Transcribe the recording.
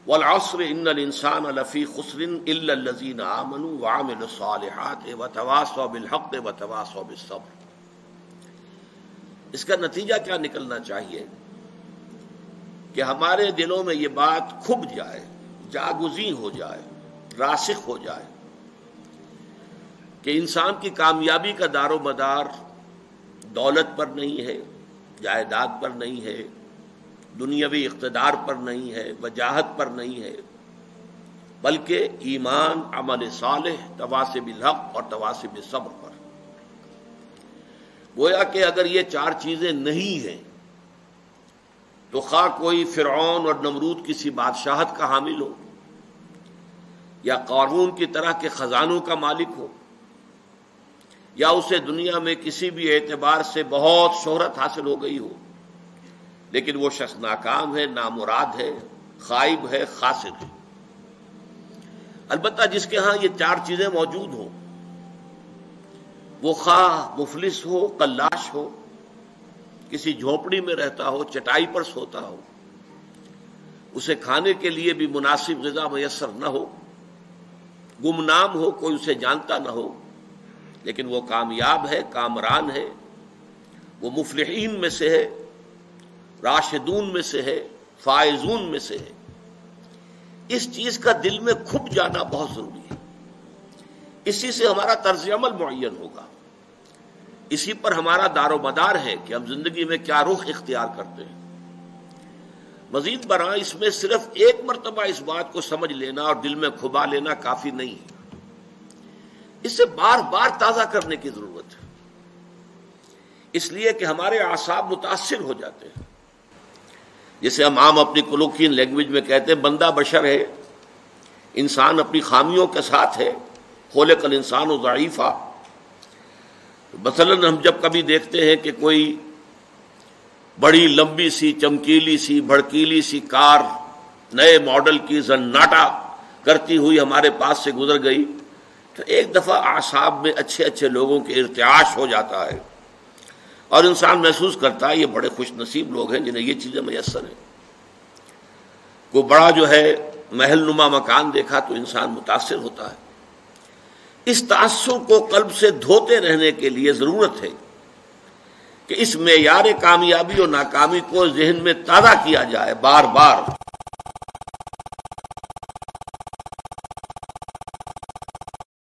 والعصر ان الانسان لفی خسر الا الذین آمنوا وعملوا الصالحات وتواصوا بالحق وتواصوا بالصبر۔ اس کا نتیجہ کیا نکلنا چاہیے کہ ہمارے دلوں میں یہ بات کھب جائے، جاگزیں ہو جائے، راسخ ہو جائے کہ انسان کی کامیابی کا دار و مدار دولت پر نہیں ہے، جائیداد پر نہیں ہے، دنیاوی اقتدار پر نہیں ہے، وجاہت پر نہیں ہے، بلکہ ایمان، عمل صالح، تواصی بالحق اور تواصی بالصبر پر۔ گویا کہ اگر یہ چار چیزیں نہیں ہیں تو خواہ کوئی فرعون اور نمرود کسی بادشاہت کا حامل ہو یا قارون کی طرح کے خزانوں کا مالک ہو یا اسے دنیا میں کسی بھی اعتبار سے بہت شہرت حاصل ہو گئی ہو، لیکن وہ شخص ناکام ہے، نامراد ہے، خائب ہے، خاسر ہے۔ البتہ جس کے ہاں یہ چار چیزیں موجود ہوں، وہ خواہ مفلس ہو، قلاش ہو، کسی جھونپڑی میں رہتا ہو، چٹائی پر سوتا ہو، اسے کھانے کے لیے بھی مناسب غذا میسر نہ ہو، گمنام ہو، کوئی اسے جانتا نہ ہو، لیکن وہ کامیاب ہے، کامران ہے، وہ مفلحین میں سے ہے، راشدون میں سے ہے، فائزون میں سے ہے۔ اس چیز کا دل میں کھپ جانا بہت ضروری ہے۔ اسی سے ہمارا طرز عمل معین ہوگا، اسی پر ہمارا دار و مدار ہے کہ ہم زندگی میں کیا رخ اختیار کرتے ہیں۔ مزید برآں اس میں صرف ایک مرتبہ اس بات کو سمجھ لینا اور دل میں کھبا لینا کافی نہیں ہے، اسے بار بار تازہ کرنے کی ضرورت ہے، اس لیے کہ ہمارے اعصاب متاثر ہو جاتے ہیں۔ جسے ہم عام اپنی کولوکین لینگویج میں کہتے ہیں بندہ بشر ہے، انسان اپنی خامیوں کے ساتھ ہے، خلق الانسان ضعیفا۔ مثلاً ہم جب کبھی دیکھتے ہیں کہ کوئی بڑی لمبی سی، چمکیلی سی، بھڑکیلی سی کار نئے ماڈل کی زناٹا کرتی ہوئی ہمارے پاس سے گزر گئی تو ایک دفعہ اعصاب میں اچھے اچھے لوگوں کے ارتعاش ہو جاتا ہے اور انسان محسوس کرتا ہے یہ بڑے خوش نصیب لوگ ہیں جنہیں یہ چیزیں میسر ہیں۔ کوئی بڑا جو ہے محل نما مکان دیکھا تو انسان متاثر ہوتا ہے۔ اس تاثر کو قلب سے دھوتے رہنے کے لیے ضرورت ہے کہ اس معیار کامیابی اور ناکامی کو ذہن میں تازہ کیا جائے بار بار۔